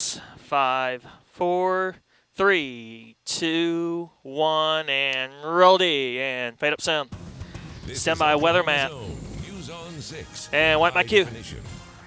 5, 4, 3, 2, 1, and roll D. And fade up sound. Stand by weather map. And wipe my cue.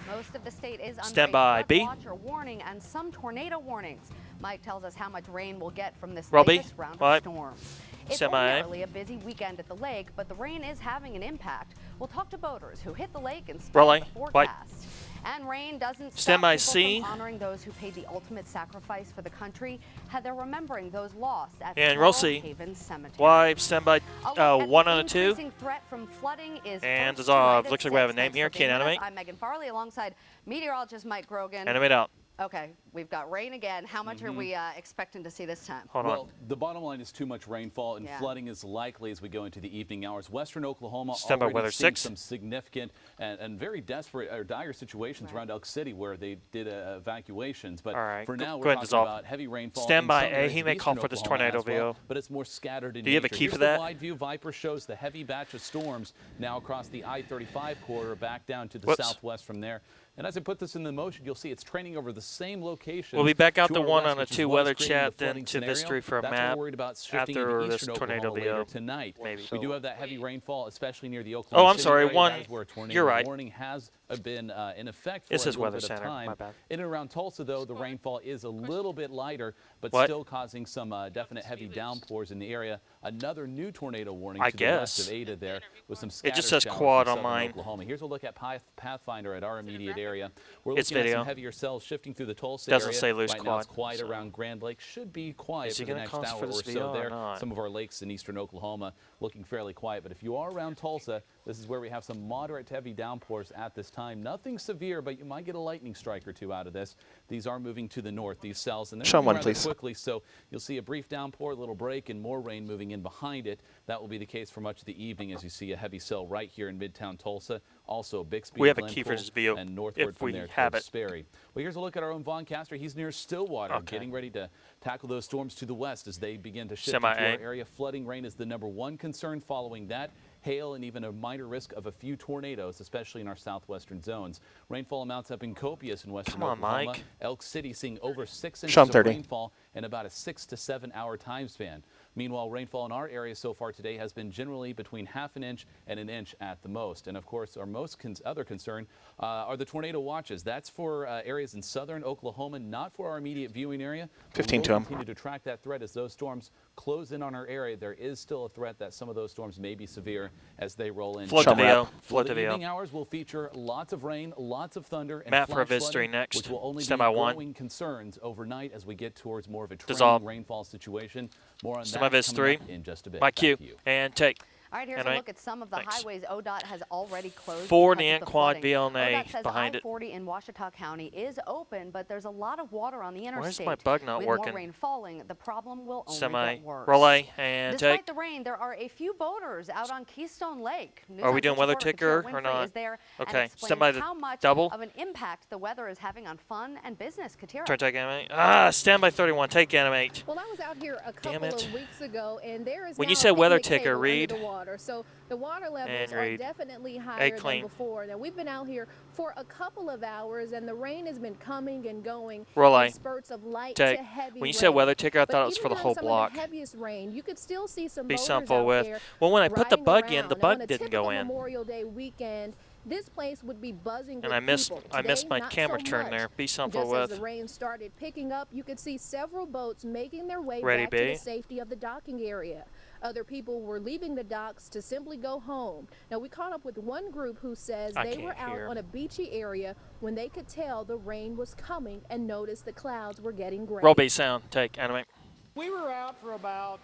Most of the state is under Stand by a B. watch or warning and some tornado warnings. Mike tells us how much rain we'll get from this Roll B. latest round of Wipe. storms. It's Stand by A. ordinarily a busy weekend at the lake, but the rain is having an impact. We'll talk to boaters who hit the lake and Roll A. spot the Wipe. forecast. And rain doesn't Stand stop by people C. from honoring those who paid the ultimate sacrifice for the country. They're remembering those lost at And roll C. Haven Cemetery. Wipe. Stand by 1 on a 2. Increasing threat from flooding is And first dissolve. tonight at Looks like we have a 6. name Thanks here. for being Can't with us. animate. I'm Megan Farley alongside meteorologist Mike Grogan. Animate out. Okay, we've got rain again. How much are we expecting to see this time? Hold Well, on. the bottom line is too much rainfall, and flooding is likely as we go into the evening hours. Western Oklahoma Stand by already weather seeing 6. some significant and very desperate or dire situations around Elk City where they did evacuations. But All right, for now, go we're ahead and talking dissolve. about heavy rainfall. Stand in by some A. areas He of may call eastern for this Oklahoma tornado as well, view. but it's more scattered in Do you have a nature. key Here's for the that? wide view Viper shows the heavy batch of storms now across the I-35 corridor back down to the Whoops. southwest from there. And as I put this into motion, you'll see it's training over the same location. We'll be back out to the our 1 west, on a which is 2 what is weather creating the chat, then flooding to scenario. Mystery for a That's map what we're worried about shifting after into this eastern tornado Oklahoma later video. tonight. Maybe. We do have that heavy rainfall, especially near the Oh, Oklahoma I'm City sorry, area. 1. That is where a tornado You're right. warning has been in effect for This a is little Weather bit Center. of time. My bad. In and around Tulsa, though, the rainfall is a little bit lighter, but What? still causing some definite heavy downpours in the area. Another new tornado warning I to the west guess. of Ada there with some It scattered just says showers quad in on southern mine. Oklahoma. Here's a look at Pathfinder at our immediate area. We're It's looking at video. some heavier cells shifting through the Tulsa Doesn't area. say loose right now it's quad, quiet so. around Grand Lake. Should be quiet Is he for the gonna next call us hour for or this so video or there. not? Some of our lakes in eastern Oklahoma looking fairly quiet. But if you are around Tulsa, this is where we have some moderate to heavy downpours at this time. Nothing severe, but you might get a lightning strike or two out of this. These are moving to the north, these cells, and they're Show moving one, rather please. quickly. So you'll see a brief downpour, a little break, and more rain moving in behind it. That will be the case for much of the evening as you see a heavy cell right here in Midtown Tulsa. Also Bixby, We have a Glencoe, key for this video and northward if from we there have towards it. Sperry. Well, here's a look at our own Vaughn Caster. He's near Stillwater, Okay. getting ready to tackle those storms to the west as they begin to shift Semi into A. our area. Flooding rain is the #1 concern. Following that, hail and even a minor risk of a few tornadoes, especially in our southwestern zones. Rainfall amounts have been copious in western Come on, Oklahoma. Mike. Elk City seeing over 6 Show 'em inches of 30. rainfall in about a 6 to 7 hour time span. Meanwhile, rainfall in our area so far today has been generally between half an inch and an inch at the most. And of course, our most other concern are the tornado watches. That's for areas in southern Oklahoma, not for our immediate viewing area. 15 to We'll 'em. continue to track that threat as those storms close in on our area. There is still a threat that some of those storms may be severe as they roll in. Flood Show the 'em video. wrap. Flood The the video. evening hours will feature lots of rain, lots of thunder, and Map for flash History flooding, next. which will only Stand be by 1. growing concerns overnight as we get towards more of a Dissolve. trailing rainfall situation. More on Stand by that Vis coming 3. up in just a bit. My Back cue. to you. And take. All right, here's And a I- look at some of the thanks. highways ODOT has already closed. 40 because of and the quad flooding. VLNA ODOT says behind it. I-40 in Ouachita County is open, but there's a lot of water on the interstate. my bug not With working? more rain falling, the problem will only Semi. get worse. Relay and Despite take. the rain, there are a few boaters out on Keystone Lake. Are we doing weather ticker Katia or Winfrey not? Is there Okay, and stand by explains the how much double. of an impact the weather is having on fun and business. Katia. Turn take animate. Ah, stand by 31. Take animate. Well, I was out here a Damn couple it. of weeks ago, and there is When now you a said weather picnic ticker, table under read. the water. So the water levels are read. definitely higher clean. than before. Now we've been out here for a couple of hours, and the rain has been coming and going Relay. in spurts of light Take. to heavy When you rain. said weather ticker, I But thought it was for even the during whole some block. Of the heaviest rain, you could still see some Be boaters simple out with. there Well, when I put the riding bug in, the around. bug Now, on a didn't go typical in. Memorial Day weekend, this place would be buzzing with And I missed people. I missed Today, my not camera so turn much. there. Be simple Just as with. the rain started picking up, you could see several boats making their way Ready, back to B? the safety of the docking area. Other people were leaving the docks to simply go home. Now, we caught up with one group who says I they can't were out hear. on a beachy area when they could tell the rain was coming and noticed the clouds were getting gray. Roll B sound. Take animate. We were out for about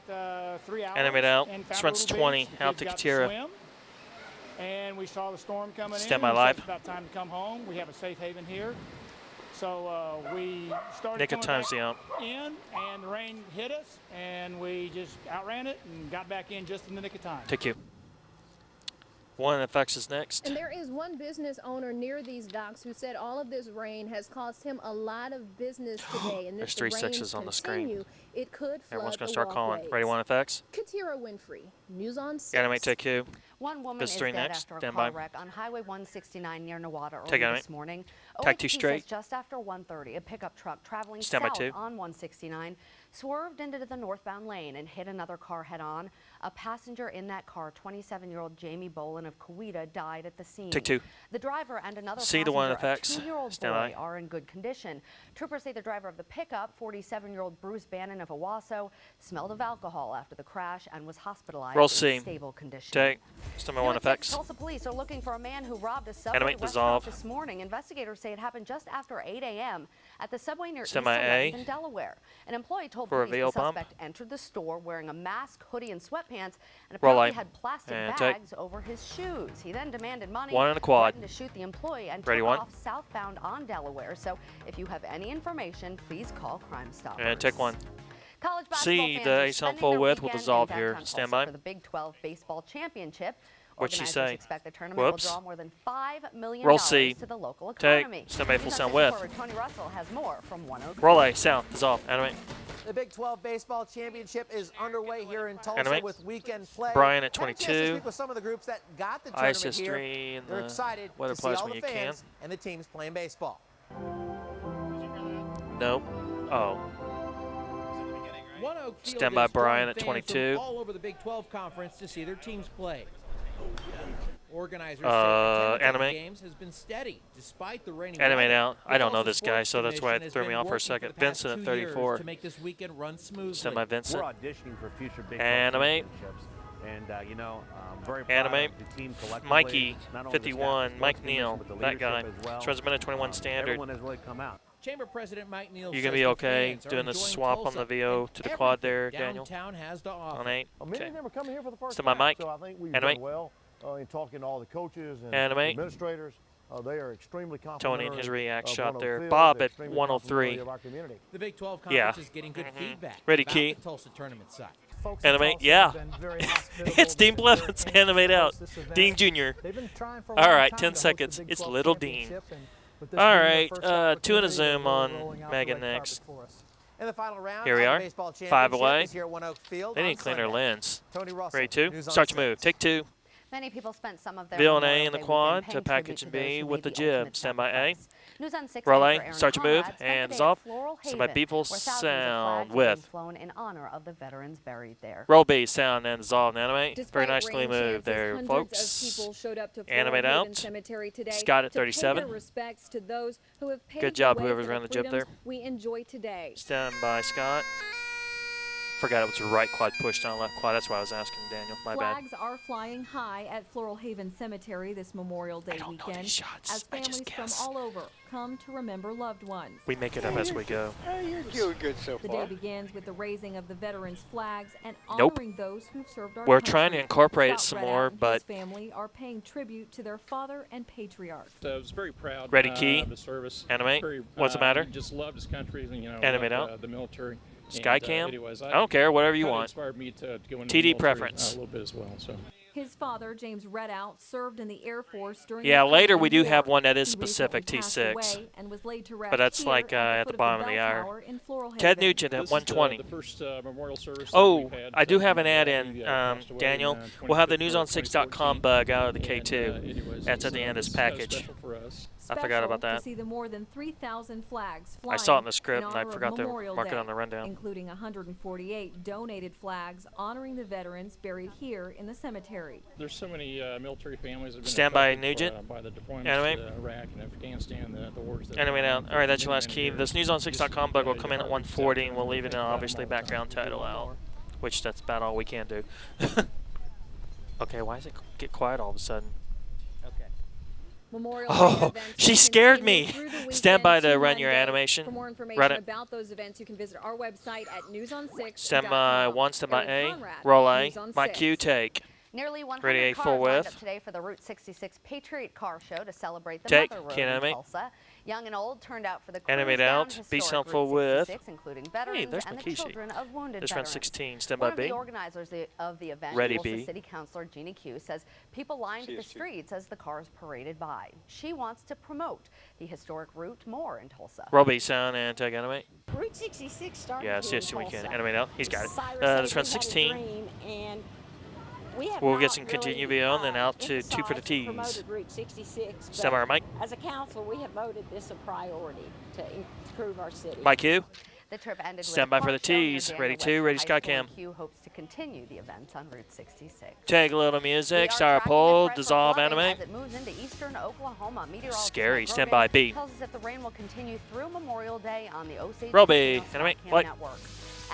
3 hours. Animate out. and This found a runs little 20 beach. The out kids to got Katira. swim, and we saw the storm coming Stand in. by and live. It's about time to come home. We have a safe haven here. So we started Nick of coming time's back down. in, and the rain hit us, and we just outran it and got back in just in the nick of time. Take you. One effects is next. And there is one business owner near these docks who said all of this rain has cost him a lot of business today. And There's if three the rain sixes on the screen. continue, it could flood Everyone's going the to start calling. walkways. Ready, one effects? Katira Winfrey, News on 6. Animate, take 2. One woman This is 3 dead next. after a Stand car by. wreck on Highway 169 near Newada Take early it, this morning. Tag 2 OAPT straight. says just after 1:30, a pickup truck traveling Stand by south 2. on 169 swerved into the northbound lane and hit another car head-on. A passenger in that car, 27-year-old Jamie Bolin of Coweta, died at the scene. Take 2. The driver and another See the passenger, one a effects. 2-year-old Stand boy, by. are in good condition. Troopers say the driver of the pickup, 47-year-old Bruce Bannon of Owasso, smelled of alcohol after the crash and was hospitalized Roll in C. stable condition. Take. Stand by 1 effects. Tulsa police are looking for a man who robbed a Subway Animate, restaurant dissolve. this morning. Investigators say it happened just after 8 a.m. at the Subway near East Stand by 11th A. in Delaware. An employee told For a police veil the bump. suspect entered the store wearing a mask, hoodie, and sweatpants, and Roll apparently A. had plastic And take. bags over his shoes. He then demanded money, 1 and a quad. threatened to shoot the employee, and Ready, took 1. off southbound on Delaware. So if you have any information, please call Crime Stoppers. And take 1. College basketball See fans the are ace on spending full their width will weekend in dissolve here. downtown Stand Tulsa by. for the Big 12 baseball championship. What'd she Organizers say? expect the tournament Whoops. will draw more than $5 million Roll C. to the local Take. economy. Stand by full News sound 6 width. reporter Tony Russell has more from 103. Roll A. Sound. Dissolve. Animate. The Big 12 Baseball Championship is underway here in Tulsa Animate. with weekend play. Brian at Had a chance to 22. speak with some of the groups that got the tournament ISIS here. 3 and They're the excited weather to see applies all when the you can. fans and the teams playing baseball. Nope. Oh. One Oak Field Stand by is Brian drawing at fans 22. from all over the Big 12 Conference to see their teams play. Organizers say Animate. attendance at the games has been steady despite the rainy Animate weather. out. I The don't know Tulsa this guy, Sports so that's why it Commission has threw me been off for a working second. the past Vincent at 2 years 34. to make this weekend run smoothly. Stand by Vincent. We're auditioning for future Big 12 Animate. championships. And, you know, I'm very proud Animate. of the team collectively. Mikey, not only the staff 51. and Mike sports commission, Neal. but the That guy. leadership as well. This runs a minute 21 standard. Everyone has really come out. Chamber President Mike Neal You says gonna be the okay fans are doing this enjoying swap on Tulsa the VO and to the quad there, everything Daniel? downtown has to offer. On 8. Many Okay. of them are coming here for the first Stand by time, Mike. so I think we've Animate. done well in talking to all the coaches and Animate. administrators. They are extremely Tony complimentary and his react of shot 103 there. Field. Bob They're at extremely 103. complimentary of our community. The Big 12 Yeah. Conference is getting good feedback Ready, about Key? the Tulsa tournament side. Folks in Animate. Tulsa Yeah. have been very hospitable. It's Dean They've been very Blevins. anxious to Animate out. host this event. Dean Jr. They've been trying for a All long right, time 10 to host the seconds. Big It's 12 Little Dean. championship, and with this All being their right, first 2 and a opportunity, zoom they're on rolling out the Megan red next. carpet for us. In the final round Here we of are. the baseball 5 championship away. is here at 1 Oak Field They on need to clean their Sunday. lens. Tony Russell, Ready 2. News on Start to 6. move. Take 2. Many people spent some of their Bill and A Memorial in the Day quad weekend to paying package tribute and to those B who with made the the jib. ultimate Stand by A. sacrifice. News on 6 Roll anchor A. Aaron Start to move. Conrad spent the And day at dissolve. Floral Stand by Haven, B full where thousands of sound flags were with. flown in honor of the veterans buried there. Roll B. Sound and dissolve and animate. Despite Very nicely rain moved chances, there, hundreds folks. of people showed up to Floral Animate Haven out. Cemetery today Scott at to pay 37. their respects to those who have paved Good job, the way whoever's for around the the jib there. freedoms we enjoy today. Stand by Scott. Forgot it was the right quad pushed on left quad. That's why I was asking Daniel. My bad. Flags are flying high at Floral Haven Cemetery this Memorial Day don't know weekend these shots. as I just families from guess. all over come to remember loved ones. We make it up as we go. You're doing good so The far. day begins with the raising of the veterans' flags and Nope. honoring those who've served our We're country. trying to incorporate it Scott some Redout more, and but his family are paying tribute to their father and patriarch. I was very proud Ready, Key? of the service. Animate? Very, What's the matter? Just loved his country, you know, Animate loved, out. the military. Skycam? Anyways, I don't care, whatever you kinda want. inspired me to go into TD the military, preference. a little bit as well. So. His father, James Redout, served in the Air Force during Yeah, the later Korean we do War. have one that is He specific recently passed T6. away and was laid to rest But that's here like at foot the of bottom of the bell hour. tower in Floral Ted Haven. Nugent at This 120. is the first memorial service that Oh, we've had I do have an since ad he, in, passed away Daniel. in, We'll have the 2015 newson6.com bug out of the and, K2. anyways, That's at it's, the end of this it's kinda package. special for us. I forgot Special about that. To see the more than 3,000 flags I flying saw it in the script in and I honor of forgot to Memorial mark it Day, on the rundown. including 148 donated flags honoring the veterans buried here in the cemetery. There's so many military families that have been Stand by affected, Nugent. by the deployments Animate. to Iraq and Afghanistan, the wars that Animate out. All right, that's your last key. This This newson6.com bug will come in at 140 and we'll leave it in obviously background title out, which that's about all we can do. Okay, why does it get quiet all of a sudden? Memorial Day Oh, events she will scared continue me. through the Stand by weekend to run your Monday. animation. For more information Run it. about those events, you can visit our website at newson6.com. Stand by 1, stand by Aaron A. Conrad, Roll A. News on My 6. Q, take. Nearly 100 Ready, cars full lined width. up today for the Route 66 Patriot Car Show to celebrate the Take. Mother Road Can't in animate. Tulsa. Young and old turned out for the Animate cruise-bound out. Be historic sound full Route width. 66, including veterans there's and the Makishi. children of wounded This run veterans. 16. Stand One by of B. the organizers of the event, Ready, Tulsa B. City Councilor Jeannie Q, says people lined the streets as the cars paraded by. She wants to promote the historic route more in Tulsa. Roll B, sound and take animate. Route 66 started Yes, here yes, in we can. Tulsa. Animate out. He's got it. Cyrus This Hayden run had a 16. dream, and We'll get some continue video and then out to 2 for the tees. Promoted Route 66. Stand by, Mike. As a council, we have voted this a priority to improve our city. Mike Q. The trip ended Stand with by for the a car show near tees. Daniel Ready Webster two, ready High Sky School, Cam. and Q hopes to continue the events on Route 66. Take a little music, We are Star tracking the Pole, threat for Dissolve flooding Anime. As it moves into eastern Oklahoma. Meteorologist Scary. Mike Stand Grogan by, B. tells us that the rain will continue through Memorial Day on the Osage Roll B. Casino Anime. Skycam White. network.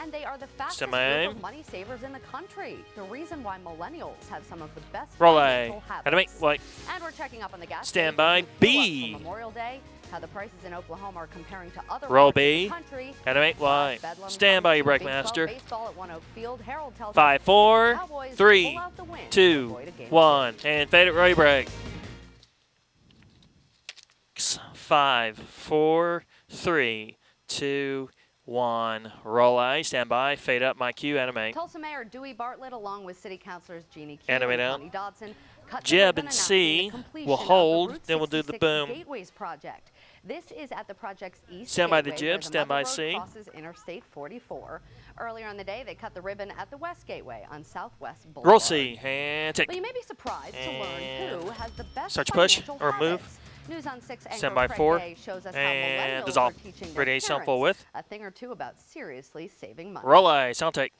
And they are the fastest Stand group by. of money savers in the country. The reason why millennials have some of the best Roll financial A. habits. Anime. White. And we're checking up on the gas Stand stations by, and fuel up B. for Memorial Day, how the prices in Oklahoma are comparing to other Roll parts of B. the country. Animate Y. Bedlam Stand by, you comes to break Big 12 master. baseball at One Oak Field. Harold tells us 5, if 4, the Cowboys 3, pull out the win, 2, avoid a game 1, and fade it Roy break. 5, 4, 3, 2, 1. Roll A. Stand by. Fade up. My cue. Animate. Tulsa Mayor Dewey Bartlett, along with City Councilors Jeannie Q Animate and out. Connie Dodson, cut the Jeb ribbon and C announcing the completion will of the hold, Route then we'll do the 66 boom. Gateways project. This is at the project's east Stand by the gateway, Jib, where the stand by Mother Road C. crosses Interstate 44. Earlier in the day, they cut the ribbon at the West Gateway on Southwest Boulevard. Roll C. And take. But you may be surprised to learn who has the best Start to push financial or move. habits. News on 6 anchor Stand by Craig 4. Day shows us how And millennials dissolve. are teaching their Ready, sound full parents width. a thing or two about seriously saving money. Roll A. Sound take.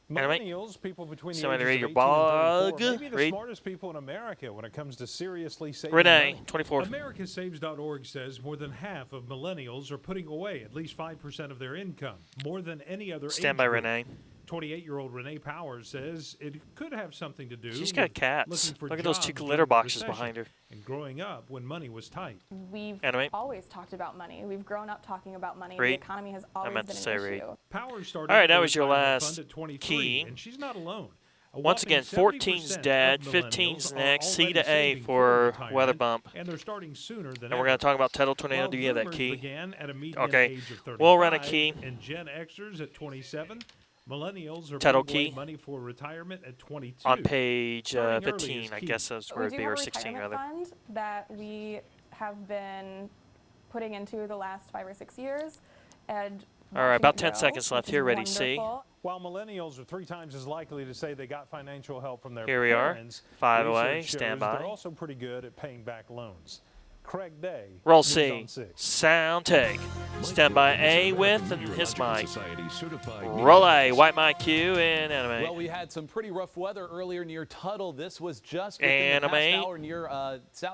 Animate. Millennials, people between the Somebody read ages your of 18 and blog. 34, may be the Read. smartest people in America when it comes to seriously saving Renee, money. 24. AmericaSaves.org says more than half of millennials are putting away at least 5% of their income, more than any other Stand age by, group. Renee. 28-year-old Renee Powers says it could have something to do She's got with cats. looking for Look at those jobs 2 during glitter the boxes recession behind her. and growing up when money was tight. We've Animate. always talked about money. We've grown up talking about money. Read. The economy has always meant to been say an read. issue. Powers started All right, that the was your retirement last fund at 23, key. and she's not alone. A Once whopping again, 14's 70% dad, of 15's millennials are next, C already to A saving for retirement, weather bump. and they're starting sooner than And we're ever. going to talk about Tidal Tornado. While Do you have that boomers key? began at a median Okay. age of 35, We'll run a key. And Gen Xers at 27. Millennials are Tidal putting away key. money for retirement at 22. On page Starting early 15, is I key. guess that's We where it'd do be, have or a 16 retirement rather. fund that we have been putting into the last 5 or 6 years. And All right, about watching it 10 grow, seconds left which is here. Ready, C. wonderful. While millennials are 3 times as likely to say they got financial help from their Here we are. parents, 5 research away. shows Stand by. They're also pretty good at paying back loans. Craig Day. Roll News C. on 6. Sound take. Stand by A with his mic. Roll A. White mic Q and animate. Well, we had some pretty rough weather earlier near Tuttle. This was just within the past Animate. hour near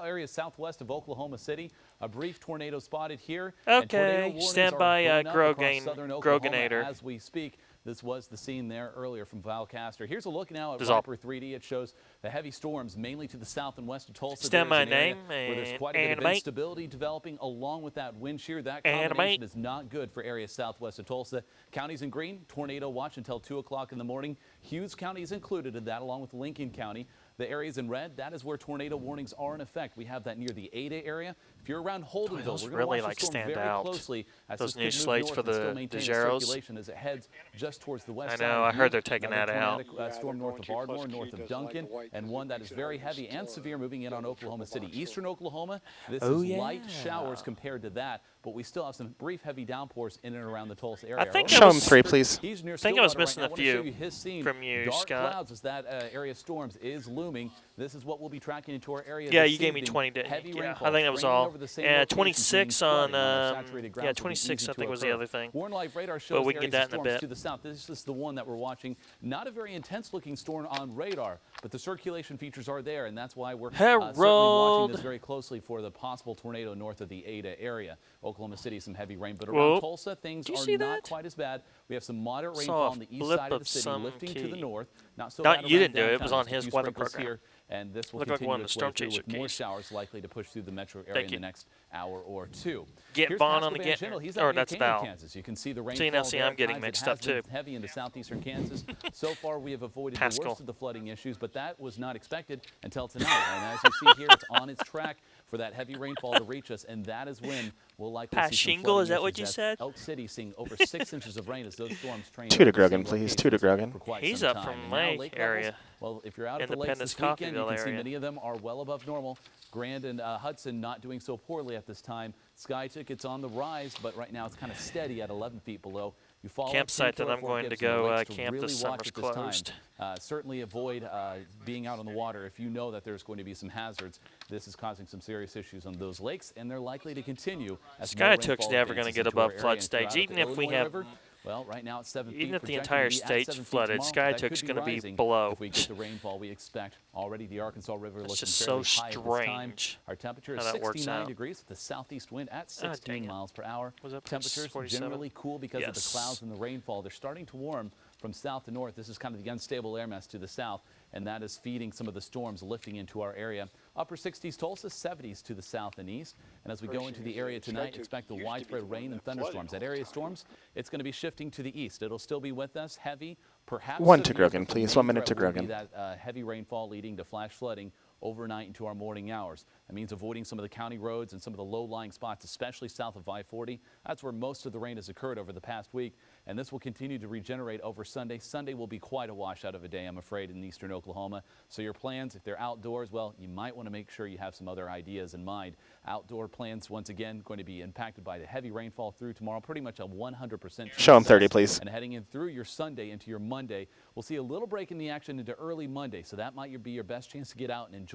area southwest of Oklahoma City. A brief tornado spotted here. Okay. And tornado warnings Stand are by, going up across Grogan- southern Oklahoma Groganator. as we speak. This was the scene there earlier from Valcaster. Here's a look now at Dissolve. Viper 3D. It shows the heavy storms mainly to the south and west of Tulsa. Stand There's by an area name where there's and quite a bit of animate. instability developing along with that wind shear. That Animate. combination is not good for areas southwest of Tulsa. Counties in green, tornado watch until 2 o'clock in the morning. Hughes County is included in that, along with Lincoln County. The areas in red, that is where tornado warnings are in effect. We have that near the Ada area. If you're around Holdenville, those we're going really, to watch like, the storm stand very out. closely as Those this new could move slates north for and still the maintain its Zeros. circulation as it heads just towards the west I side. know, of I heard Butte. they're taking Another that out. tornadic, storm north of Ardmore, north of Duncan, and one that is very heavy and severe moving in on Oklahoma City. Eastern Oklahoma, this Oh, is yeah. light showers compared to that, but we still have some brief heavy downpours in and around the Tulsa area. I think Our I own was- Show him 3, please. He's near I think I was Stillwater missing right a now. I wanna show few you his scene. from you, Dark Scott. clouds as that area of storms is looming. This is what we'll be tracking into our area. Yeah, this you gave me evening. 20, didn't Heavy you? Yeah, rainfall. I think that was Raining all. over the same Yeah, locations, 26 meaning on, flooding on saturated grounds yeah, will be 26 easy I to think was the occur. other thing. Warren Life radar shows But we can areas get of that in a storms bit. to the south. This is the one that we're watching. Not a very intense looking storm on radar, but the circulation features are there, and that's why we're certainly watching Harold. this very closely for the possible tornado north of the Ada area. Oklahoma City, some heavy rain, but Whoa. around Tulsa, things Did you are see not that? quite as bad. We have some moderate Saw rainfall a on the east blip side of the of city, some lifting to the key. north. Not so Not- bad you around didn't do it. It was downtown. on Just a his few weather sprinkles program. here, and this will Looked like continue one of to the flow storm through chaser with more keys. showers likely to push through the metro area Thank in you. the next hour or two. Get Here's Vaughn Pascal on the Van get- Gentle. He's or out near that's Canyon, Val. Kansas. You can see the See, rainfall now, see, there I'm at getting times. It mixed has up, too. been heavy into southeastern Kansas. So far, we have avoided the Pascal. worst of the flooding issues, but that was not expected until tonight. And as you see here, it's on its track for that heavy rainfall to reach us, and that is when we'll likely see some Pashingle, flooding is that what issues you as said? Elk City seeing over 6 inches of rain as those storms train Two to over the same Grogan, please. locations Two to Grogan. for quite He's some up time. from And now my lake area. levels, well, if you're out at the lakes Independence, this weekend, you Coffeyville can see area. many of them are well above normal. Grand and Hudson not doing so poorly at this time. Sky tickets on the rise, but right now it's kind of steady at 11 feet below. You follow campsite that I'm going to go camp really this summer's closed. Certainly avoid being out on the water if you know that there's going to be some hazards. This is causing some serious issues on those lakes, and they're likely to continue. Skytook's never going to get above flood stage, even if we have. Well, right now it's 7 feet. Even if the entire state's flooded, Skytook's going to be below. If we get the rainfall we expect. Already the Arkansas River looking just fairly so high at this time. strange Our temperature is how that works 69 out. degrees with a southeast wind at 16 miles per hour. Was that Temperatures 47? generally cool because of the clouds and the rainfall. They're starting to warm from south to north. This is kind of the unstable air mass to the south, and that is feeding some of the storms lifting into our area. Upper 60s Tulsa, 70s to the south and east. And as we go into the area tonight, expect the widespread rain and thunderstorms. That area storms, it's going to be shifting to the east. It'll still be with us, heavy, perhaps. 1 to Grogan, please. 1 minute to Grogan. That heavy rainfall leading to flash flooding overnight into our morning hours. That means avoiding some of the county roads and some of the low-lying spots, especially south of I-40. That's where most of the rain has occurred over the past week, and this will continue to regenerate over Sunday. Sunday will be quite a washout of a day, I'm afraid, in eastern Oklahoma. So your plans, if they're outdoors, well, you might want to make sure you have some other ideas in mind. Outdoor plans, once again, going to be impacted by the heavy rainfall through tomorrow, pretty much a 100%. Show 'em 30, please. And heading in through your Sunday into your Monday, we'll see a little break in the action into early Monday, so that might be your best chance to get out and enjoy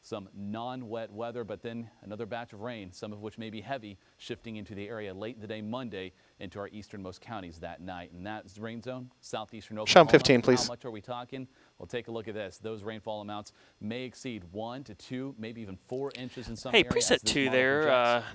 some non-wet weather, but then another batch of rain, some of which may be heavy, shifting into the area late in the day Monday into our easternmost counties that night. And that's the rain zone, southeastern Oklahoma. Show 'em 15, please. How much are we talking? Well, take a look at this. Those rainfall amounts may exceed 1 to 2, maybe even 4 inches in some areas. Hey, preset 2 there,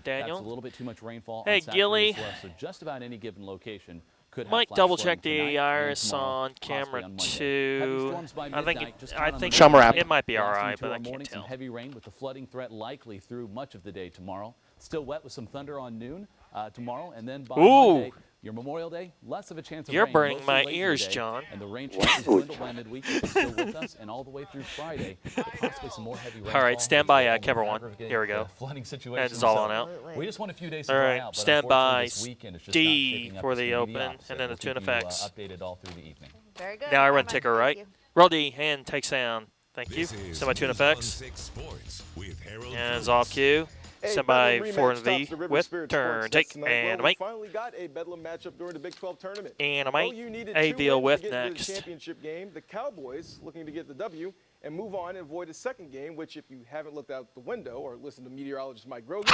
Daniel. That's a little bit too much rainfall. Hey, on Saturday Gilly. as well, so just about any given location could have Might flash double flooding check the tonight and iris tomorrow, on possibly camera on Monday. 2. Heavy storms by midnight, just I count on think the Show 'em rain. around. it might be all Lasting right, through but I our morning, can't tell. Some heavy rain with the flooding threat likely through much of the day tomorrow. Still wet with some thunder on noon tomorrow, and then by Monday, your Memorial Day, less of a chance of You're rain. burning mostly my late in the ears, day, John. And the rain chances dwindle by midweek. It's still with us, and all the way through Friday, possibly some more heavy rainfall. All right, stand by, All Cover the 1. aggravating, Here we go. Flooding situations. That's all So on out. We just want a few days to All dry right, out, but stand by, unfortunately this weekend is just not D shaping up for as the gonna be open, opposite. and then the We'll tune keep you, effects. updated all through the evening. Very good. Now I run Bye-bye. ticker, Thank right? you. Roll D, hand, take sound. Thank you. This is Send my tune News on effects. 6 Sports with Harold And it's Cruz. off cue. Hey, Send by Bedlam 4 rematch and V tops the River with Spirit turn, Sports take, Fest tonight, and where we make. finally got a Bedlam matchup during the Big 12 tournament. Animate. OU needed A 2 deal wins with to get into next. the championship game. The Cowboys looking to get the W and move on and avoid a second game, which if you haven't looked out the window or listened to meteorologist Mike Grogan,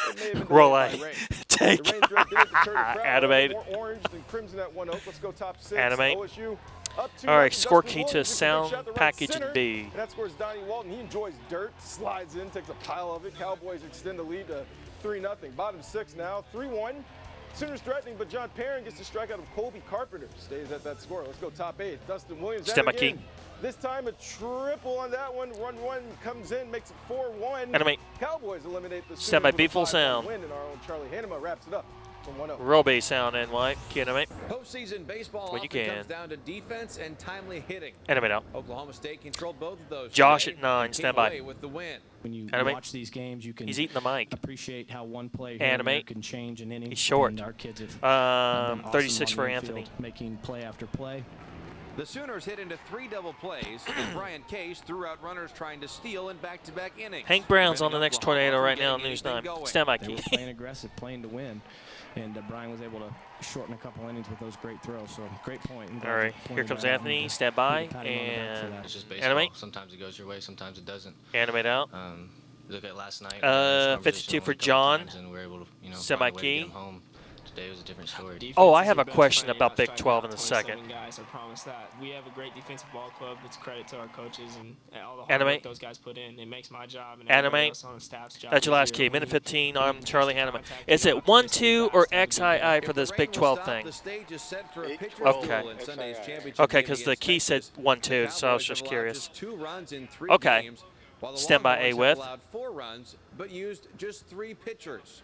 it may have been Roll delayed A. by rain. Take. The rain threat did deter the crowd. Animate. More orange than crimson at One Oak. Let's go top 6. Animate. OSU up 2. All right, score Dustin key to Williams, sound shot the right package center, and B. and that scores Donnie Walton. He enjoys dirt, slides in, takes a pile of it. Cowboys extend the lead to 3-0. Bottom 6 now, 3-1. Sooners threatening, but John Perrin gets the strikeout of Colby Carpenter. Stays at that score. Let's go top 8. Dustin Williams Step out by key. again. This time a triple on that one. Run one comes in, makes it 4-1. Animate. Cowboys eliminate the Step by Sooners B, with a full 5-1 sound. win, and our own Charlie Hanema wraps it up from 1-0. Roll B, sound, and white. Key animate. Postseason baseball When you often can. comes down to defense and timely hitting. Animate out. Oklahoma State controlled both of those. Josh today at 9, and came stand by. away with the win. When you Animate. watch these games, you can He's eating the mic. appreciate how one play here and there Animate. can change an inning. He's short. And our kids have been 36 awesome for on the Anthony. infield, making play after play. The Sooners hit into 3 double plays, and Brian Case threw out runners trying to steal in back-to-back innings. Hank Brown's on the preventing next Oklahoma tornado from right now on getting News anything 9. going. Stand by, They Key. were playing aggressive, playing to win, and Brian was able to shorten a couple innings with those great throws. So great point. I'm glad All you right, here pointed comes that out. Anthony. Stand by, Pat him on the back for and that. It's just baseball. animate. Sometimes it goes your way, sometimes it doesn't. Animate out. Look at last night. we had this conversation 52 for a couple John. times, and we were able to, find a way to Semi-key. get 'em home. Today was a different story. Oh, I have a question about Big 12 in a second. Guys, I promise that. We have a great defensive ball club. It's credit to our coaches and all the hard Animate. work those guys put in. It makes my job and Animate. everybody else on the staff's job. That's your last key. Minute 15. I'm Charlie Hanneman. Is it 1-2 or XII for this Big 12 thing? Okay. Okay, because the key said 1-2, so I was just curious. Okay. Stand by A with. Allowed 4 runs, but used just 3 pitchers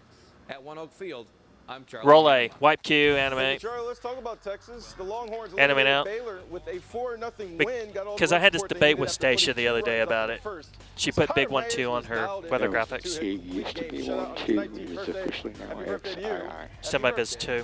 at One Oak Field. I'm Charlie. Roll A. Wipe Q. Hey, Animate. Charlie, let's talk about Texas. The Longhorns Animate eliminated out. Baylor with a 4-0 win. Because I had this debate with Stacia the other day about it. She put big 1-2 on her weather graphics. It used to be 1-2. It is officially now XII. Stand by Biz 2.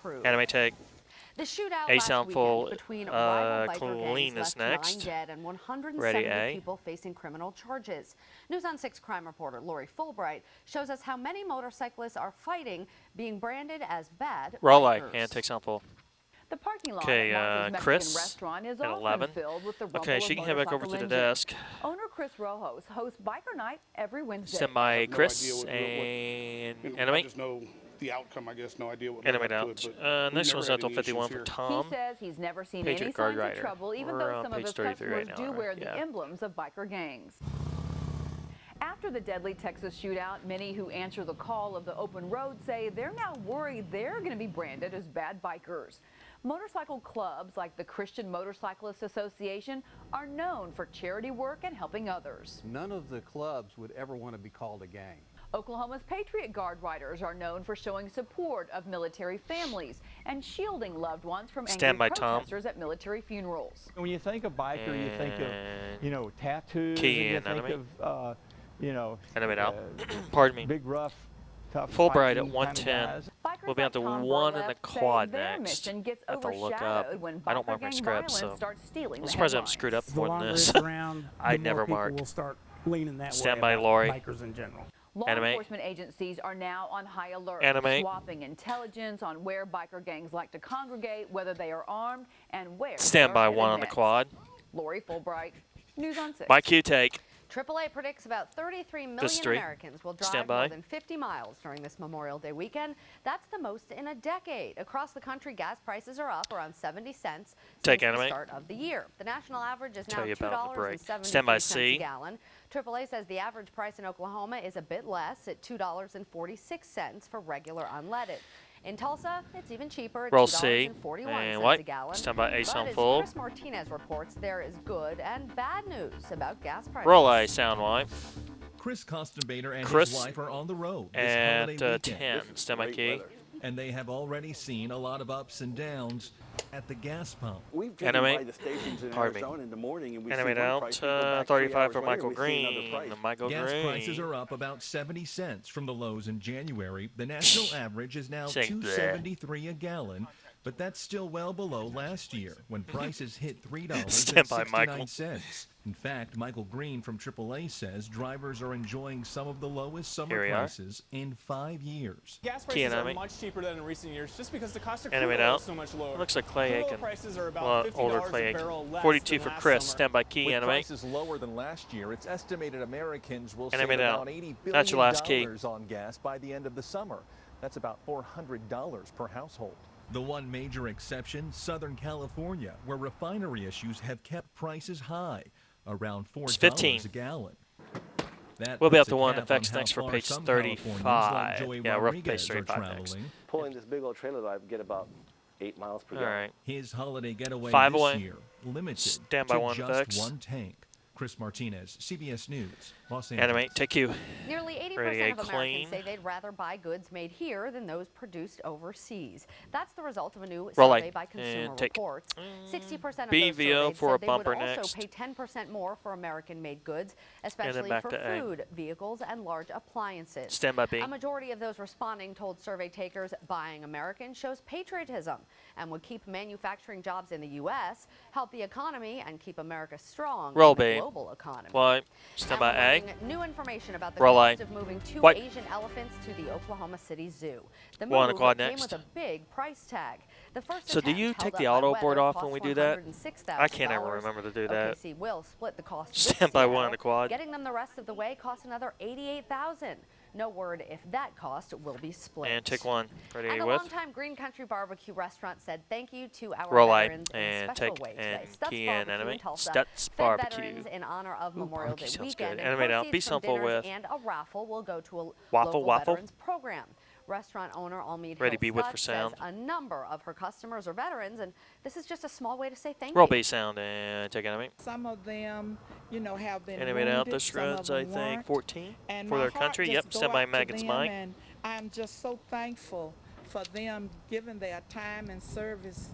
improved. Anime take. The shootout A last soundful, weekend between rival biker clean gangs is left 9 next. dead and Ready, 170 A. people facing criminal charges. News on 6 crime reporter Lori Fulbright shows us how many motorcyclists are fighting being branded as bad Roll light. bikers. And take sample. The parking lot Okay, at Martha's Chris Mexican restaurant is at often 11. filled with the rumble Okay, she of can head back over to motorcycle the engines. desk. Owner Chris Rojos hosts Biker Night every Wednesday. Stand by no Chris idea what- and I animate. just know the outcome, I guess. No idea what Animate led up out. to it, but Next we've one's never had until any 51 issues for here. Tom. He says he's never seen Patriot any Guard signs of Rider. trouble, even We're though on some of page his 33 right customers now, do right? wear the Yeah. emblems of biker gangs. After the deadly Texas shootout, many who answer the call of the open road say they're now worried they're going to be branded as bad bikers. Motorcycle clubs like the Christian Motorcyclists Association are known for charity work and helping others. None of the clubs would ever want to be called a gang. Oklahoma's Patriot Guard riders are known for showing support of military families and shielding loved ones from Stand angry by, Tom. protesters at military funerals. When you think of biker, you think of, tattoos. Key and you in, think animate. of, Animate out. Pardon me. Big, rough, tough. Fulbright at fighting kinda 110. guys. We'll be at the Tom 1 in the Burlap say quad their next. mission gets I have to look up. overshadowed when I don't biker mark my gang scripts, violence so starts stealing I'm the surprised I'm headlines. screwed up The more than longer this. it's around, I the never more people mark. will start leaning that Stand way by, about Lori. bikers in general. Law Animate. enforcement agencies are now on high alert, Animate. swapping intelligence on where biker gangs like to congregate, whether they are armed, and where. Stand they by are 1 on headed the next. quad. Lori Fulbright, News on 6. My Q take. AAA predicts about 33 million street. Americans will drive Stand by. more than 50 miles during this Memorial Day weekend. That's the most in a decade. Across the country, gas prices are up around 70 cents Take since the animate. start of the year. The national average is now Tell you about the break. $2.73 Stand by a C. gallon. AAA says the average price in Oklahoma is a bit less at $2.46 for regular unleaded. In Tulsa, it's even cheaper at Roll C. $2.41 And a white. gallon. Stand by Ace But on as full. Chris Martinez reports, there is good and bad news about gas prices. Roll A. Sound white. Chris Costenbader and Chris his wife are on the road this at holiday weekend. 10. Stand by key. And they have already seen a lot of ups and downs at the gas pump. We've driven Animate. by the stations in Pardon me. Arizona in the morning and we Animate see one out. price, we go back 3 35 hours for later, Michael we see another Green. price. Michael Gas Green. prices are up about 70 cents from the lows in January. The national average is now Say bleh. $2.73 a gallon, but that's still well below last year when prices hit Stand by, Michael. $3.69. In fact, Michael Green from AAA says drivers are enjoying some of the lowest summer Here we are. prices in 5 years. Gas Key prices are animate. much cheaper than in recent years just because the cost of crude Animate oil out. is so much lower. Looks like Clay Crude oil Aiken. prices are about Well, $50 older Clay a Aiken. barrel less 42 than for last Chris. summer. Stand by key. With Animate. prices lower than last year, it's estimated Americans will save Animate out. about $80 That's your last key. billion on gas by the end of the summer. That's about $400 per household. The one major exception, Southern California, where refinery issues have kept prices high, around $4 15. a gallon. That We'll be puts up to a one cap effects on how next for far page some 35. Californians like Joey Yeah, we're up to Rodriguez page are 35 next. traveling. Pulling this big old trailer, I get about 8 miles per All gallon. right. His holiday getaway 5 this away. year limited Stand by to one just effects. one tank. Chris Martinez, CBS News, Los Angeles. Animate. Take you. Nearly 80% Ready, of Americans clean. say they'd rather buy goods made here than those produced overseas. That's the result of a new Roll survey light by Consumer and take. Reports. 60% of BVO those surveyed for a said they would bumper also next. pay 10% more for American-made goods, especially back for to A. food, vehicles, and large appliances. Stand by B. A majority of those responding told survey takers buying American shows patriotism and would keep manufacturing jobs in the U.S., help the economy, and keep America strong Roll in the B. global economy. White. Stand by And A. we're learning new information about the Roll cost A. of moving 2 White. Asian elephants to the Oklahoma City Zoo. The One on the move quad came next. with a big price tag. The first So do attempt you held take up the by auto weather board off cost when we do that? I can't ever $106,000. remember to do that. OKC will split the cost. with Stand by one Seattle. on the quad. Getting them the rest of the way costs another $88,000. No word if that cost will be split. And take one. Ready And the with. longtime Green Country Barbecue restaurant said thank you to our Roll A. veterans in a And special take way and today. Stutz key in Barbecue in animate. Tulsa Stutz fed Barbecue. veterans in honor of Memorial Day barbecue sounds weekend. good. And Animate out. proceeds Be from simple dinners with. and a raffle will go to a Waffle, local waffle. veterans program. Restaurant owner Almeida Ready, Hill be with Stutz for sound. says a number of her customers are veterans, and this is just a small way to say thank Roll you. B sound and take animate. Some of them, have been Animate out. wounded, This some of runs, I them think, weren't. 14 And for my their heart country. just Yep. go Stand by out to Megan's them, mic. and I'm just so thankful for them giving their time and service,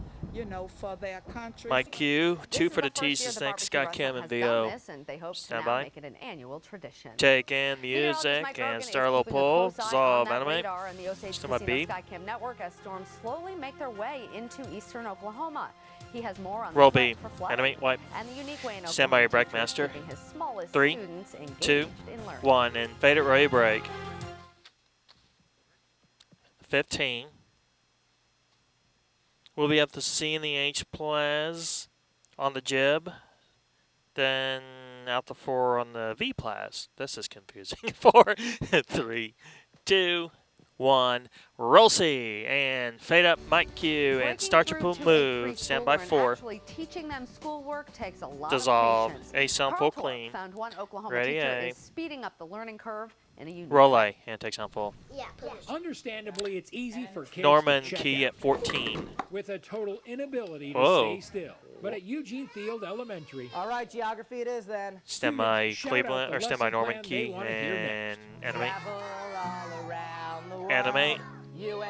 for their country. Mike Q. This 2 is for the first year teasers. the Thanks, barbecue Scott Kim and restaurant has done VO. this, and they hope to Stand now by. make it an annual tradition. Take in Meteorologist music Mike Rogan and is Starlo keeping a Pole. close eye on Dissolve that anime. radar and the Osage Stand by Casino B. Skycam network as storms slowly make their way into eastern Oklahoma. He has more on Roll the B. threat for flooding Animate wipe. and the unique way in Stand by your Oklahoma break, master. keeping his smallest 3, students engaged 2, in learning. 1, and fade it ready break. 15. We'll be up to C in the H-Plas on the jib. Then out the 4 on the V-Plas. This is confusing. 4, 3, 2, 1. Roll C and fade up Mike Q and start your pool move. Stand by 4. Actually teaching them schoolwork takes a lot Dissolve. of patience. A sound full clean. Found one Oklahoma Ready teacher A. is speeding up the learning curve in a unique Roll way. A and take sound full. Yeah. Understandably, it's easy for kids Norman to check Key out at 14. with a total inability to Whoa. stay still. But at Eugene Field Elementary, all right, geography it is then. Stand by Shout out Cleveland, the or stand by lesson Norman plan they Key wanna hear and animate. Travel all around the world. Animate. UN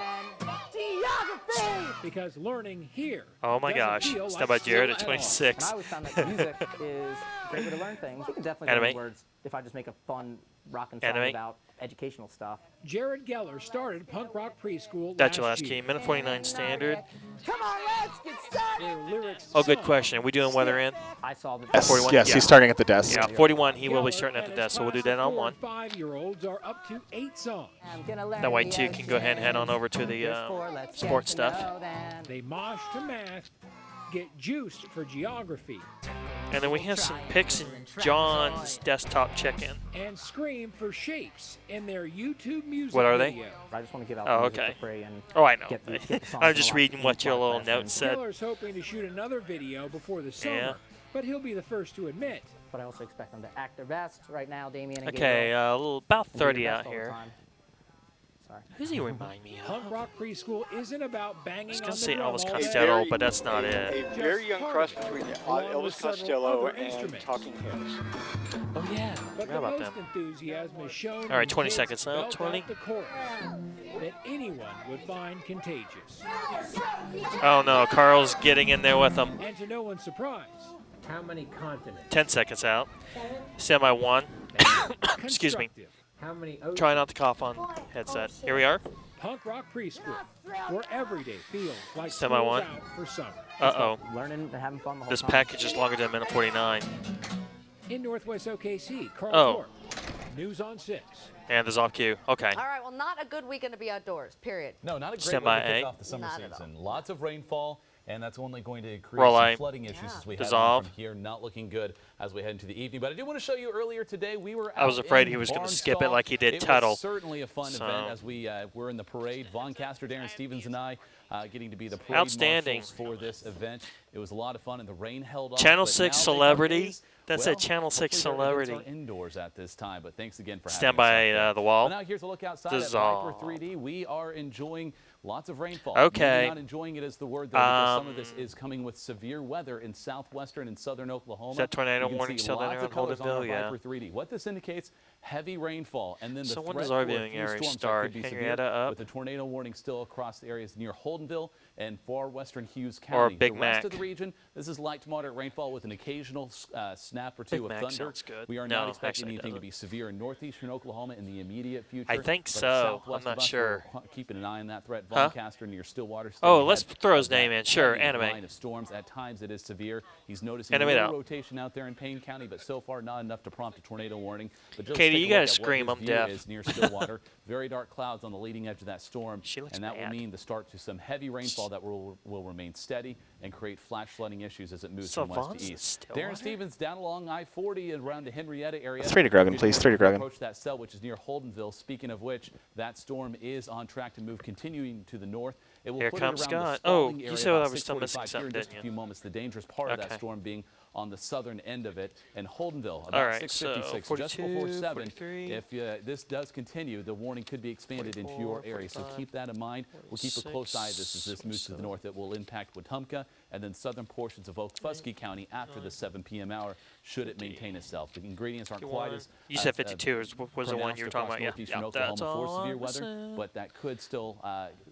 geography. Because learning here. Oh my doesn't gosh. feel Stand like by Jared at And school all. 26. I always found that music is a great way to learn things. You can definitely Animate. learn words if I just make a fun rockin' song Animate. about educational stuff. Jared Geller started punk rock preschool That's your last year. key. Minute 49 standard. Come on, let's get started. Their lyrics Oh, good sung. question. Are we doing weather in? I saw the Yes, 41? yes, Yeah. he's starting at the desk. Yeah, 41. He will be Geller starting at the and his desk, so we'll do class that of on 4 1. and 5-year-olds are up to 8 songs. I'm gonna learn That way, the too, can go ahead and head on over to the let's get sports to stuff. know them. They mosh to math, get juiced for geography, And then we have some pics in John's desktop check-in. and scream for shapes in their YouTube music What are they? video. I just want to give out Oh, music okay. for free and Oh, I know. get the songs I'm just unlocked reading in what your the little class. note said. Keller's hoping to shoot another video before the summer, Yeah. but he'll be the first to admit. But I also expect them to act their best right now, Damien and Okay, Gabriel. a little about Will do your 30 best out all the here. time. Sorry. Who's he remind me of? Punk rock preschool isn't about banging I was on going the to say drum Elvis all day. Costello, but that's not it. A very young cross between Along with Elvis several Costello other and instruments. Talking Heads. Oh, yeah. I But forgot the about most them. enthusiasm is shown All right, when 20 kids seconds now, belt 20. out the chorus that anyone would find contagious. Oh, no. Carl's getting in there with them. And to no one's surprise, How many continents? 10 seconds out. Stand by 1. Excuse me. constructive. How many Try not to cough on headset. Here we are. Punk rock preschool, where every day feels like Stand by school's 1. out for summer. Uh-oh. Learning and having fun the whole This time. package is longer than a minute 49. In Northwest OKC, Carl Oh. Thorpe. News on 6. And there's off cue. Okay. All right, well, not a good weekend to be outdoors, period. No, not a great Stand way by to kick A. off the summer Not at season. Lots of rainfall, and that's only going to create Roll some A. flooding issues as we head Dissolve. on from here. Not looking good as we head into the evening. But I did want to show you earlier today, we were I was out afraid in he was going to skip it Barnstall. like he did It Tuttle. was certainly a fun So- event as we were in the parade. Von Caster, Darren Stevens, and I getting to be the parade Outstanding. marshals for this event. It was a lot of fun, and the rain held off. Channel but 6 now they have celebrity. days- That's well, a Channel 6 hopefully their events celebrity. are indoors at this time, but thanks again for Stand having us by out there. the wall. Well, now here's a look outside Dissolve. at Viper 3D. We are enjoying lots of rainfall. Okay. Maybe not enjoying it is the word, though, because some of this is coming with severe weather in southwestern and southern Oklahoma. Is that tornado You can warning see still down lots there of on colors on our Holdenville? Yeah. Viper 3D. What this indicates, heavy rainfall, and then the So when threat does our for a viewing few area storms that start? could be severe, Henrietta up? with the tornado warning still across the areas near Holdenville and far western Hughes County. Big the rest Mac. of the region, this is light to moderate rainfall with an occasional snap or Big two of Mac thunder. sounds good. We are No, not expecting actually it anything to doesn't. be severe in northeastern Oklahoma in the immediate future. I think but so. southwest I'm of not us, sure. we're keeping an eye on that threat. Huh? Voncaster near Stillwater. Oh, staying let's ahead throw his of that name in. Sure, heavy anime. line of storms. At times it is severe. He's noticing Animate a out. rotation out there in Payne County, but so far not enough to prompt a tornado warning. But just Katie, take a you look gotta at what scream, his I'm view deaf. is near Stillwater. Very dark clouds on the leading edge of that storm, She looks and that bad. will mean the start to some heavy rainfall that will remain steady and create flash flooding issues as it moves So from west Vaughn's to in east. Stillwater? Darren Stevens down along I-40 and around the Henrietta area. 3 to Grogan, As please, you 3 to Grogan. approach that cell, which is near Holdenville. Speaking of which, that storm is on track to move continuing to the north. It will Here put comes it around the Scott. Oh, Spalding you area said about I was still missing 6:45 here in something, just didn't a you? few moments. The dangerous part of that Okay. storm being on the southern end of it, and Holdenville about All right, so 6:56, just 42, before 7. 43, If this does continue, the warning could be expanded into your 44, area. So 45, keep that in mind. We'll keep a close eye as this moves to the north. It will impact Wetumpka and then southern portions of Okfuskee County after the 7 p.m. hour, should it maintain itself. The ingredients aren't quite as You said 52 was the one you were talking about. Yeah, northeastern yeah, Oklahoma that's for all severe I'm weather, saying. but that could still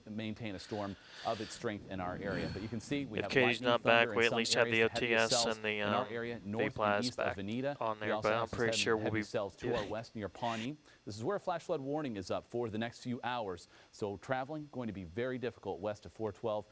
maintain a storm of its strength in our area. But you can see we If have Katie's lightning, not thunder back, in we at some least have the areas, heaviest OTS cells and the, in our area, north V-Plas and east back of Veneta. on We there, also but have I'm some pretty sure we'll heavy be cells to our west near Pawnee. This is where a flash flood warning is up for the next few hours. So traveling going to be very difficult west of 412.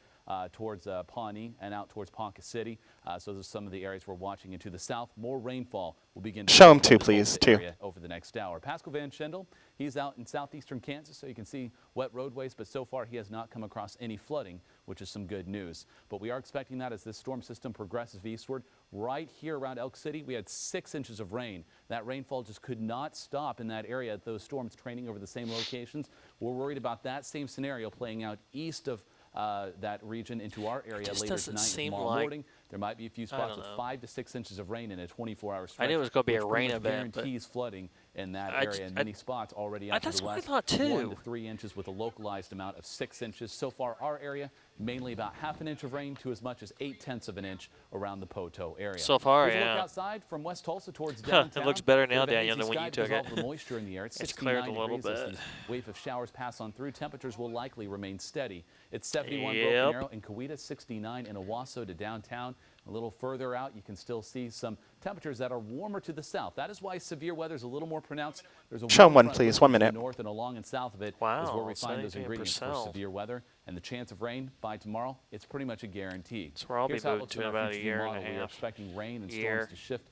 towards Pawnee and out towards Ponca City. So those are some of the areas we're watching. And to the south, more rainfall will begin to show him too, please, too. Over the next hour. Pascal Van Schendel, he's out in southeastern Kansas, so you can see wet roadways, but so far he has not come across any flooding, which is some good news. But we are expecting that as this storm system progresses eastward. Right here around Elk City, we had 6 inches of rain. That rainfall just could not stop in that area. Those storms training over the same locations. We're worried about that same scenario playing out east of that region into our area later tonight and tomorrow morning. There might be a few spots with 5 to 6 inches of rain in a 24-hour stretch. I knew it was going to be a rain event, but guarantees flooding in that area, and many spots already out to the west. That's what I thought too. 1 to 3 inches with a localized amount of 6 inches. So far, our area mainly about half an inch of rain to as much as 0.8 of an inch around the Poteau area. So far, Here's a look yeah. outside from West Tulsa towards downtown. It looks better now, Bit of Daniel, than when you took it. the moisture in the air. It's cleared a 69 little degrees as bit. these wave of showers pass on through. Temperatures will likely remain steady. It's 71 Yep. Broken Arrow and Coweta, 69 in Owasso to downtown. A little further out, you can still see some temperatures that are warmer to the south. That is why severe weather is a little more pronounced. There's a Show him one, front please. moving 1 to the minute. north and along and south of it is Wow, where we find those ingredients for 78%. severe weather. And the chance of rain by tomorrow, it's pretty much a guarantee. That's where I'll be Here's how it moving looks to in in our about a future year and a model. We are half. expecting rain and Year. storms to shift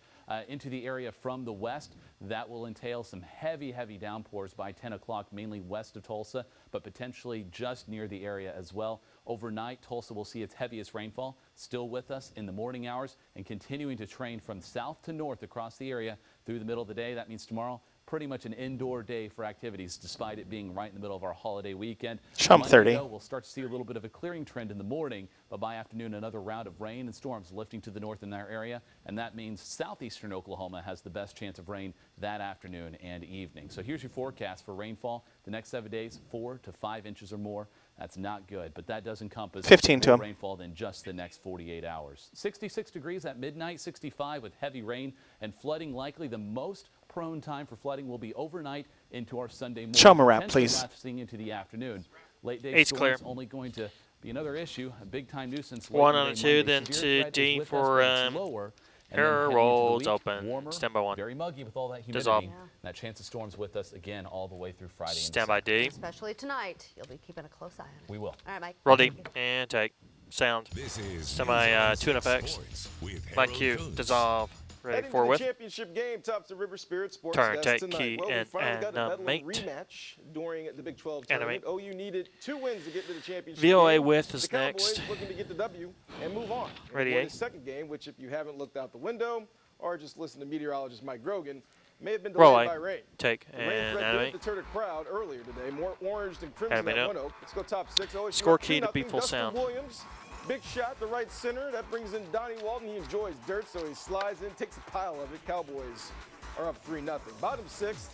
into the area from the west. That will entail some heavy downpours by 10 o'clock, mainly west of Tulsa, but potentially just near the area as well. Overnight, Tulsa will see its heaviest rainfall, still with us in the morning hours and continuing to train from south to north across the area through the middle of the day. That means tomorrow, pretty much an indoor day for activities, despite it being right in the middle of our holiday weekend. Show 'em Monday, 30. though, we'll start to see a little bit of a clearing trend in the morning, but by afternoon, another round of rain and storms lifting to the north in our area, and that means southeastern Oklahoma has the best chance of rain that afternoon and evening. So here's your forecast for rainfall. The next 7 days, 4 to 5 inches or more. That's not good, but that does encompass 15 to more 'em. rainfall than just the next 48 hours. 66 degrees at midnight, 65 with heavy rain and flooding. Likely the most prone time for flooding will be overnight into our Sunday morning. Show 'em a wrap, Potentially please. lasting into the afternoon. Late day Eight's storms clear. only going to be another issue, a big time nuisance. late 1 in on the a day 2, Monday. then Severe to threat is D with us, for but it's lower. And then error heading into the rolls week, open. warmer, Stand by 1. very muggy with all that humidity. Dissolve. And that chance of storms with us again all the way through Friday. and Stand by D. Especially tonight. You'll be keeping a close eye on it. We will. All right, Mike. Roll D and take. Sound. This is Semi News 2 and on FX. Sports with My Harold Q. Coons. Dissolve. Ready Heading for to with. the championship game, tops of River Spirit Sports. Turn, That's take, tonight. key, Well, we and finally got a Bedlam mate. rematch during the Big 12 Animate. tournament. OU needed 2 wins to get to the championship VOA game. with is the Cowboys next. looking to get the W and move on. Ready, For eh? the second game, which if you haven't looked out the window or just listened to meteorologist Mike Grogan, may have been Roll delayed A. by rain. Take The rain and threat animate. did deter the crowd earlier today. More orange than crimson Animate at up. 1-0. Let's go top 6. OSU Score up key to 2-0. be full Dustin sound. Williams, big shot to right center. That brings in Donnie Walton. He enjoys dirt, so he slides in, takes a pile of it. Cowboys are up 3-0. Bottom 6th.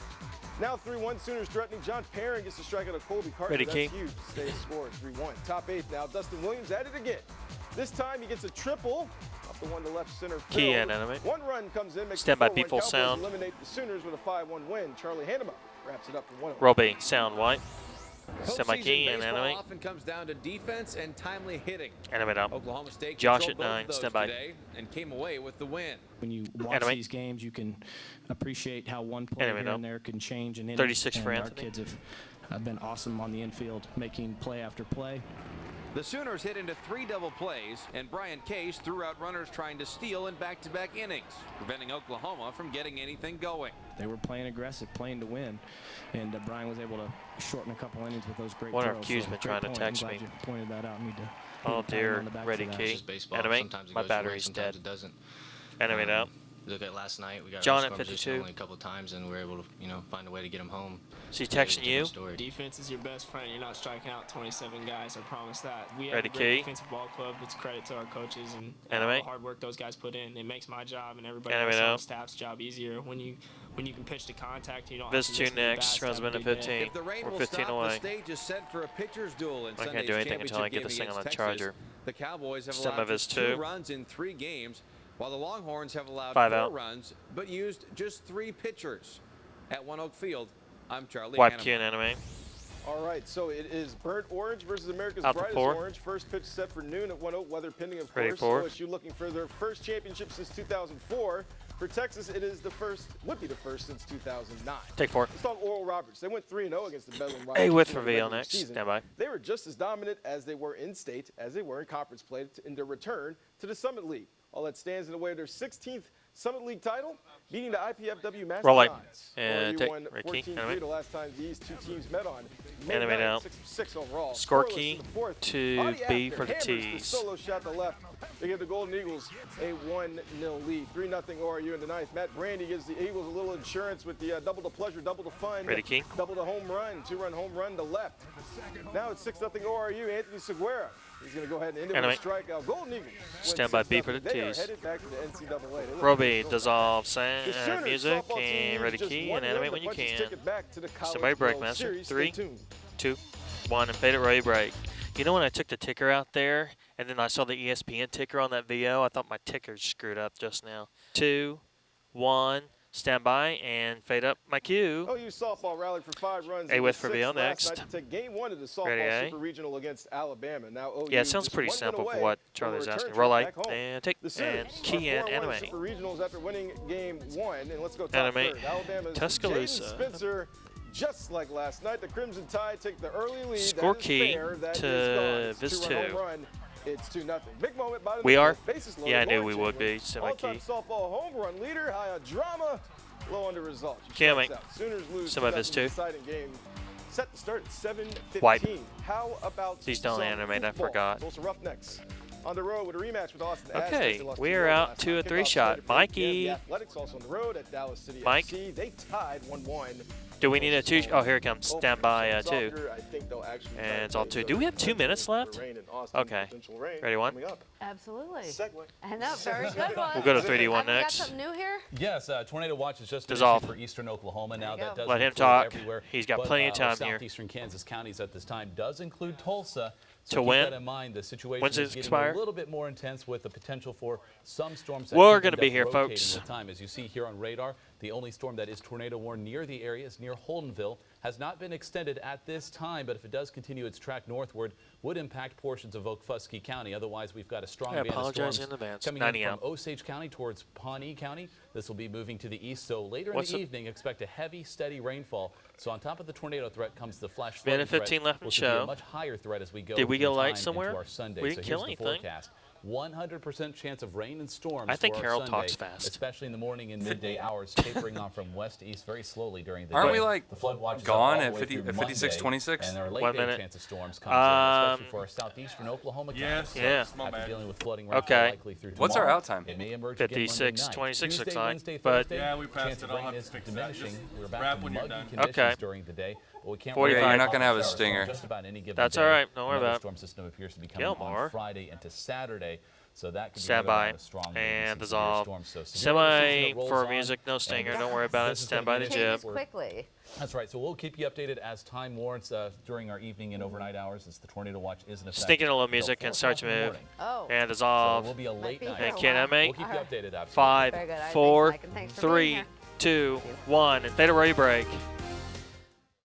Now 3-1. Sooners threatening. John Perrin gets a strikeout of Colby Carter. Ready, That's Key. huge. Stays scored 3-1. Top 8 now. Dustin Williams at it again. This time he gets a triple. Up the one to left center field. Key and animate. 1 run comes in. Makes Stand by it 4-1. B full Cowboys sound. eliminate the Sooners with a 5-1 win. Charlie Hanema wraps it up for 1-0. Roll B. Sound white. Stand by Postseason key and baseball animate. often comes down to defense and timely hitting. Animate up. Oklahoma State Josh controlled at both 9. of those Stand by. today and came away with the win. When you watch Animate. these games, you can appreciate how one play Animate here up. and there can change an inning. 36 for and our Anthony. kids have been awesome on the infield, making play after play. The Sooners hit into 3 double plays, and Brian Case threw out runners trying to steal in back-to-back innings, preventing Oklahoma from getting anything going. They were playing aggressive, playing to win, and Brian was able to shorten a couple innings with those great One of our throws. Q's So been great trying to point. text I'm glad me. you pointed that out. Need to Oh need to pat him dear. on the back for Ready, that. key. Baseball. Animate. Sometimes it My goes your way, battery's sometimes dead. it doesn't. Animate out. Look at last night. We got John our at scoring position 52. only a couple of times, and we were able to, find a way to get him home. So he's Today was a texting you? different story. Defense is your best friend. You're not striking out 27 guys. I promise that. We have Ready, a great key. defensive ball club. It's credit to our coaches and all Animate. the hard work those guys put in. It makes my job and everybody Animate else on out. the staff's job easier when you can pitch to contact. You don't Viz have to 2 miss any next. bats to Runs have a a minute big day. 15. If the rain We're will 15 stop, the away. stage is set for a pitcher's duel in I can't Sunday's do anything until I championship get this game thing on the against charger. Texas. The Cowboys have Stem allowed of his just 2 2. runs in 3 games, while the Longhorns have allowed 5 4 out. runs, but used just 3 pitchers. At One Oak Field, I'm Charlie Wipe Hanneman. Q and animate. All right, so it is burnt orange versus America's Out to brightest 4. orange. First pitch set for noon at 1-0. Weather pending, of Ready, course. 4. OSU looking for their first championship since 2004. For Texas, it is would be the first since 2009. Take 4. Let's talk Oral Roberts. They went 3-0 against the Bedlam Riders. A with reveal next. Stand by. They were just as dominant as they were in state, as they were in conference play in their return to the Summit League. All that stands in the way of their 16th Summit League title, beating the IPFW Mastodons. And take won key. 14-3 the last time these two teams met on May Animate 9th, out. 6 overall. Score Scoreless key in the fourth. to Pontiac B for the hammers the T's. solo shot to left. They give the Golden Eagles a 1-0 lead. 3-0 ORU in the ninth. Matt Brandy gives the Eagles a little insurance with the double the pleasure, double the fun. Ready, key. Double the home run, 2-run home run to left. Now it's 6-0 ORU. Anthony Seguera. He's going to go ahead and end it with a strikeout. Golden Eagles. Stand by B for the They are T's. headed back to the NCAA. Roby, dissolve The Sooners music softball team and ready just key one and animate win when to you punch its can. ticket back to the College Somebody break, World master. Series. 3, Stay tuned. 2, 1, and fade it ready break. You know when I took the ticker out there and then I saw the ESPN ticker on that VO, I thought my ticker's screwed up just now. 2, 1, stand by and fade up my cue. OU softball rallied for 5 runs. A in with the for VO sixth last next. night to take game 1 of the softball Ready, A. super regional against Alabama. Now OU Yeah, it sounds just pretty 1 win simple away for what from a Charlie's return asking. trip Roll light back home. and take The Sooners and key are and 4-1 animate. Super regionals after winning game 1, and let's go top Animate. third. Alabama's Tuscaloosa. Jaden Spencer. Just like last night, the Crimson Tide take the early lead. Score that is key fair. That to is gone. Viz Two-run 2. home run. It's 2-0. Big moment by the We are? bases loaded. Yeah, I knew Lauren we would Chamberlain. be. Semi-key. All-time softball home run leader. High on drama. Low on the results. Can't make. Sooners lose Semi-Viz 2. exciting game. Set to start at 7:15. Wipe. How about Please don't some animate, I football? forgot. Tulsa Roughnecks on the road with a rematch with Austin. Okay, Aztecs. They lost we 2-1 are out last to a night. 3 Kickoff shot. slated for Mikey. the Athletics also on the road at Dallas City Mike. FC. They tied 1-1. Do we need a 2? Oh, here it comes. Stand by 2. Soccer, I think they'll actually And it's all 2. Do we have 2 minutes left? Okay. Ready, 1? Absolutely. Segue. And that very good one. We'll go to 3D1 Have we got next. something new here? Yes, Tornado Watch is just Dissolve. issued for eastern Oklahoma. Now that does Let him include talk. everywhere. He's got But, plenty of time here. Southeastern Kansas counties at this time does include Tulsa. So To keep win? that in mind. The situation When's is it getting expire? a little bit more intense with the potential for some storms. We're gonna be here, rotating folks. With time. As you see here on radar, the only storm that is tornado warned near the area is near Holdenville. Has not been extended at this time, but if it does continue its track northward, would impact portions of Okfuskee County. Otherwise, we've got a strong I band of apologize storms in advance. coming 90 in out. from Osage County towards Pawnee County. This will be moving to the east, so later What's in the the- evening, expect a heavy, steady rainfall. So on top of the tornado threat comes the flash Minute flooding 15 threat, left in which will be show. a much higher threat as we go. Did we through get light time somewhere? into our Sunday. We didn't So kill here's the anything. forecast. 100% chance of rain and storms. I think for our Harold Sunday, talks fast. especially in the morning and midday hours, tapering off from west to east very slowly during the Aren't day. we, like, the flood watch is up gone all the at way 50 through at Monday, 56-26? And our late 1 day minute. chance of storms comes in, especially for our southeastern Oklahoma Yes. counties. Yeah. Small After bad. dealing with flooding Okay. rainfall likely through What's our tomorrow, out time? It may emerge again Monday 56-26 night. looks Tuesday, like, Wednesday, but- Thursday, Yeah, we passed chance it. of I'll rain have to is fix that. diminishing. Just We're back wrap to when you're muggy done. conditions Okay. during the day. But we can't 45. Yeah, you're not going to have a stinger. Just about any given That's day. all right. Don't worry Another about it. storm system appears to be coming Gilmore. on Friday into Saturday. So that could be Stand another round by of strong winds and some severe dissolve. storms. So severe Semi precision that rolls for on, music, no and stinger. this- Don't worry about it. this is Stand gonna by be the an jib. issue. Quickly. That's right. So we'll keep you updated as time warrants during our evening and overnight hours as the tornado watch is in effect. Sneaking a little until music 4 and start to o'clock in the move. morning. Oh. And So it dissolve. will be a late be night. here And a can I while. make We'll keep you updated. Absolutely. 5, Very good. All right, 4, thanks, Mike, and thanks for being 3, here. 2, 1, and fade away break.